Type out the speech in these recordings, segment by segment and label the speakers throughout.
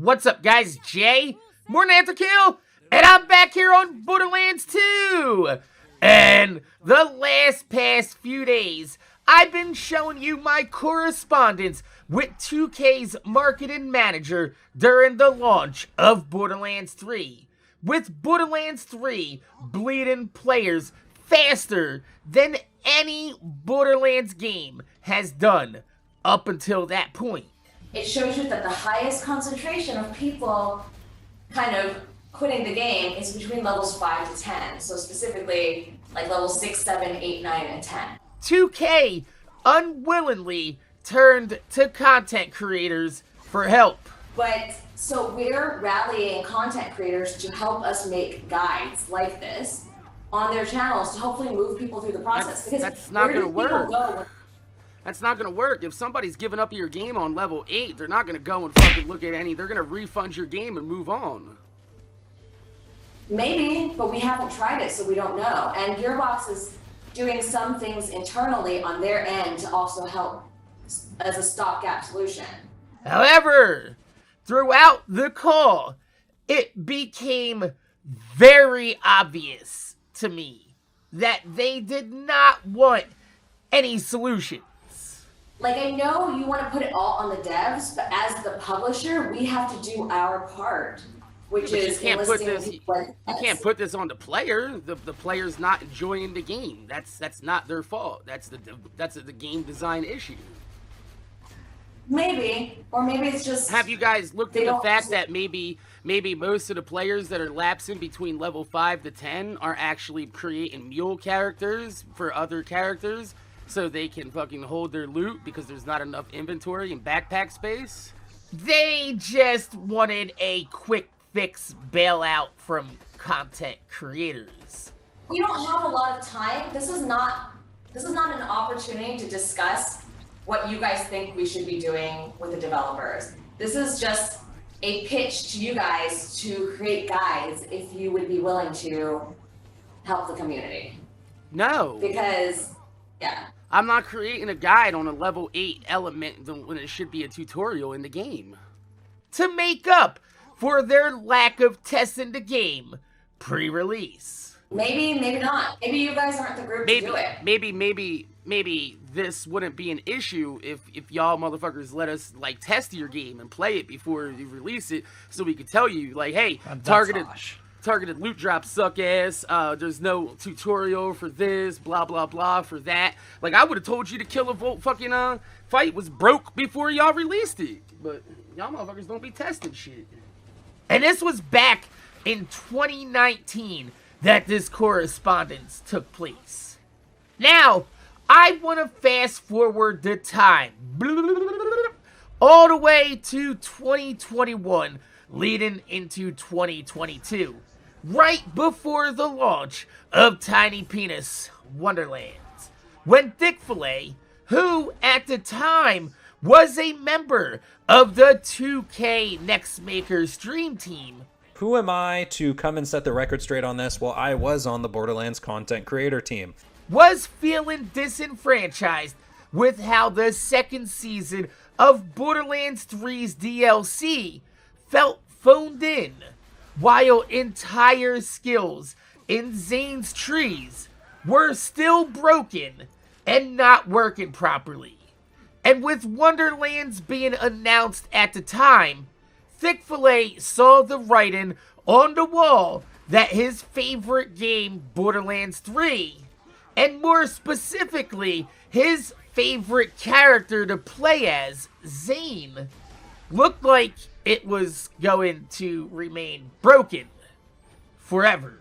Speaker 1: What's up, guys? Jay, MorninAfterKill, and I'm back here on Borderlands 2. And the past few days, I've been showing you my correspondence with 2K's marketing manager during the launch of Borderlands 3. With Borderlands 3 bleeding players faster than any Borderlands game has done up until that point.
Speaker 2: It shows you that the highest concentration of people kind of quitting the game is between levels 5 to 10. So specifically, like levels 6, 7, 8, 9, and 10.
Speaker 1: 2K unwillingly turned to content creators for help.
Speaker 2: But so we're rallying content creators to help us make guides like this on their channels to hopefully move people through the process.
Speaker 1: That's not going to work. That's not going to work. If somebody's giving up your game on level 8, they're not going to go and fucking look at any. They're going to refund your game and move on.
Speaker 2: Maybe, but we haven't tried it, so we don't know. And Gearbox is doing some things internally on their end to also help as a stopgap solution.
Speaker 1: However, throughout the call, it became very obvious to me that they did not want any solution.
Speaker 2: Like, I know you want to put it all on the devs, but as the publisher, we have to do our part, which is enlisting people like us.
Speaker 1: You can't put this on the player. The player's not enjoying the game. That's not their fault. That's the game design issue.
Speaker 2: Maybe, or maybe it's just.
Speaker 1: Have you guys looked at the fact that maybe most of the players that are lapsing between level 5 to 10 are actually creating mule characters for other characters, so they can fucking hold their loot because there's not enough inventory and backpack space? They just wanted a quick fix bailout from content creators.
Speaker 2: We don't have a lot of time. This is not an opportunity to discuss what you guys think we should be doing with the developers. This is just a pitch to you guys to create guides if you would be willing to help the community.
Speaker 1: No.
Speaker 2: Because, yeah.
Speaker 1: I'm not creating a guide on a level 8 element when it should be a tutorial in the game. To make up for their lack of testing the game pre-release.
Speaker 2: Maybe not. Maybe you guys aren't the group to do it.
Speaker 1: Maybe this wouldn't be an issue if y'all motherfuckers let us, like, test your game and play it before you release it, so we could tell you, like, hey, targeted loot drops suck ass, there's no tutorial for this, blah blah blah for that. Like, I would have told you to kill a fucking fight was broke before y'all released it. But y'all motherfuckers don't be testing shit. And this was back in 2019 that this correspondence took place. Now, I want to fast forward the time all the way to 2021 leading into 2022. Right before the launch of Tiny Penis Wonderlands, when ThiccFila's, who at the time was a member of the 2K Next Maker stream team.
Speaker 3: Who am I to come and set the record straight on this? Well, I was on the Borderlands content creator team.
Speaker 1: Was feeling disenfranchised with how the second season of Borderlands 3's DLC felt phoned in, while entire skills in Zane's trees were still broken and not working properly. And with Wonderlands being announced at the time, ThiccFila's saw the writing on the wall that his favorite game, Borderlands 3, and more specifically, his favorite character to play as, Zane, looked like it was going to remain broken forever,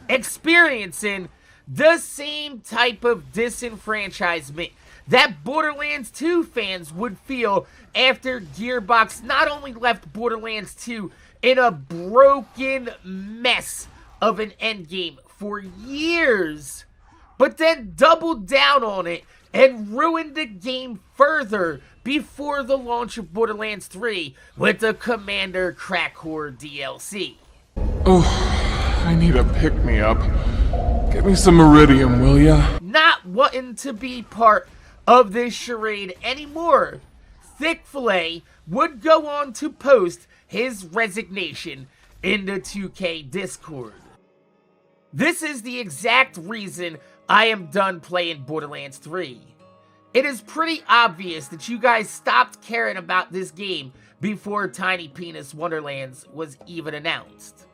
Speaker 1: experiencing the same type of disenfranchisement that Borderlands 2 fans would feel after Gearbox not only left Borderlands 2 in a broken mess of an endgame for years, but then doubled down on it and ruined the game further before the launch of Borderlands 3 with the Commander Crack Whore DLC.
Speaker 4: Oh, I need a pick-me-up. Get me some Iridium, will ya?
Speaker 1: Not wanting to be part of this charade anymore, ThiccFila's would go on to post his resignation in the 2K Discord. This is the exact reason I am done playing Borderlands 3. It is pretty obvious that you guys stopped caring about this game before Tiny Penis Wonderlands was even announced.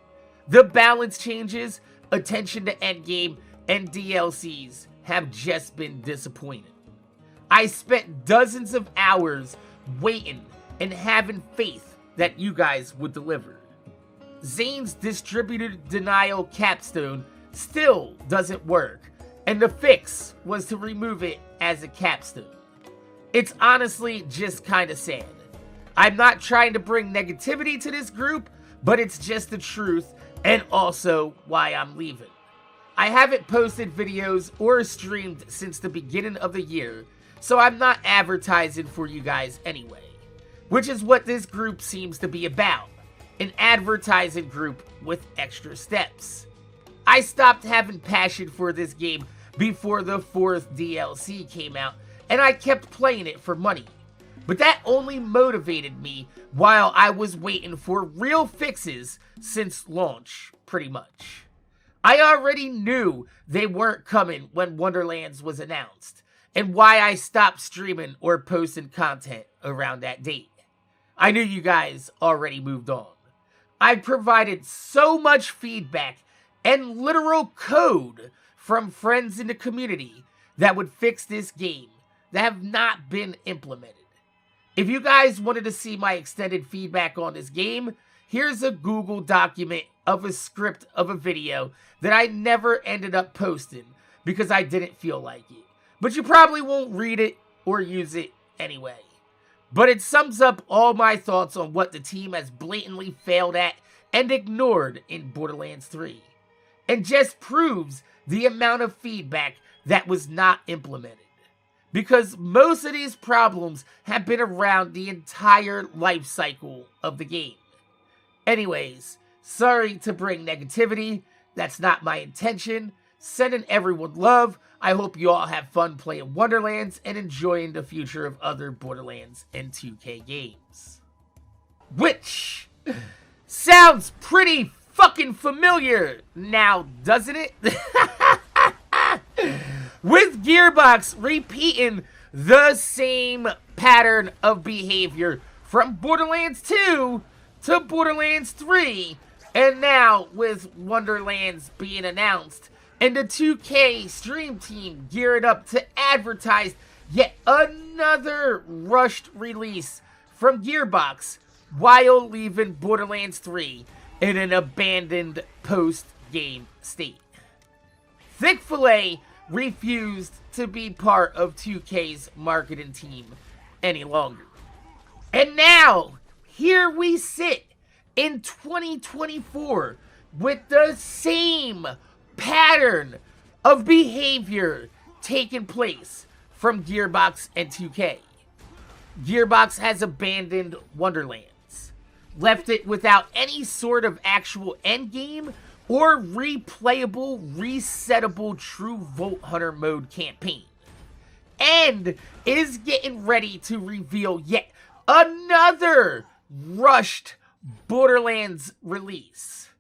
Speaker 1: The balance changes, attention to endgame, and DLCs have just been disappointing. I spent dozens of hours waiting and having faith that you guys would deliver. Zane's distributed denial capstone still doesn't work, and the fix was to remove it as a capstone. It's honestly just kinda sad. I'm not trying to bring negativity to this group, but it's just the truth, and also why I'm leaving. I haven't posted videos or streamed since the beginning of the year, so I'm not advertising for you guys anyway. Which is what this group seems to be about. An advertising group with extra steps. I stopped having passion for this game before the 4th DLC came out, and I kept playing it for money. But that only motivated me while I was waiting for real fixes since launch, pretty much. I already knew they weren't coming when Wonderlands was announced, and why I stopped streaming or posting content around that date. I knew you guys already moved on. I provided so much feedback and literal code from friends in the community that would fix this game that have not been implemented. If you guys wanted to see my extended feedback on this game, here's a Google document of a script of a video that I never ended up posting because I didn't feel like it. But you probably won't read it or use it anyway. But it sums up all my thoughts on what the team has blatantly failed at and ignored in Borderlands 3. And just proves the amount of feedback that was not implemented. Because most of these problems have been around the entire life cycle of the game. Anyways, sorry to bring negativity. That's not my intention. Sending everyone love. I hope you all have fun playing Wonderlands and enjoying the future of other Borderlands and 2K games. Which sounds pretty fucking familiar now, doesn't it? With Gearbox repeating the same pattern of behavior from Borderlands 2 to Borderlands 3, and now with Wonderlands being announced, and the 2K stream team gearing up to advertise yet another rushed release from Gearbox while leaving Borderlands 3 in an abandoned post-game state. ThiccFila's refused to be part of 2K's marketing team any longer. And now, here we sit in 2024 with the same pattern of behavior taking place from Gearbox and 2K. Gearbox has abandoned Wonderlands, left it without any sort of actual endgame or replayable, resettable True Vault Hunter mode campaign, and is getting ready to reveal yet another rushed Borderlands release.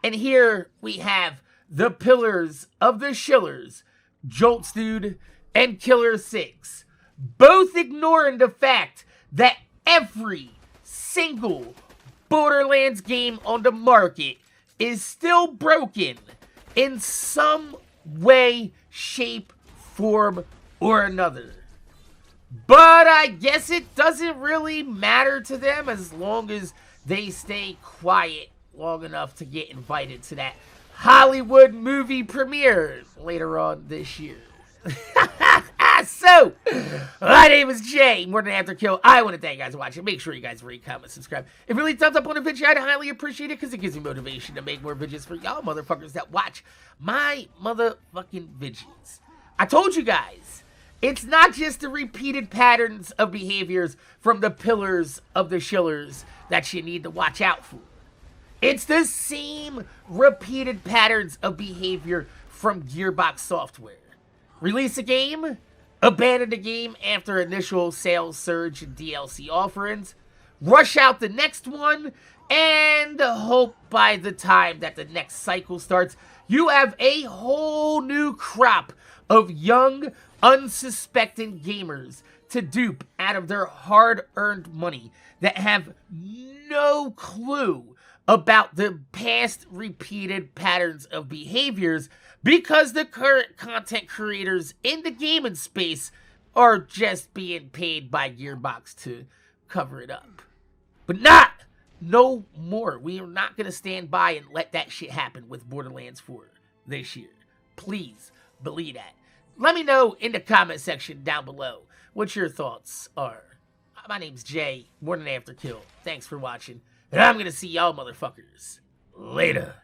Speaker 1: And here we have the pillars of the Shillers, Joltstude and Killer 6, both ignoring the fact that every single Borderlands game on the market is still broken in some way, shape, form, or another. But I guess it doesn't really matter to them as long as they stay quiet long enough to get invited to that Hollywood movie premiere later on this year. So, my name is Jay, MorninAfterKill. I want to thank you guys for watching. Make sure you guys rate, comment, subscribe. If you really thumbs up on the video, I'd highly appreciate it because it gives me motivation to make more videos for y'all motherfuckers that watch my motherfucking videos. I told you guys, it's not just the repeated patterns of behaviors from the pillars of the Shillers that you need to watch out for. It's the same repeated patterns of behavior from Gearbox Software. Release a game, abandon the game after initial sales surge and DLC offerings, rush out the next one, and hope by the time that the next cycle starts, you have a whole new crop of young, unsuspecting gamers to dupe out of their hard-earned money that have no clue about the past repeated patterns of behaviors because the current content creators in the gaming space are just being paid by Gearbox to cover it up. But no more. We are not going to stand by and let that shit happen with Borderlands 4 this year. Please believe that. Let me know in the comment section down below what your thoughts are. My name's Jay, MorninAfterKill. Thanks for watching, and I'm going to see y'all motherfuckers later.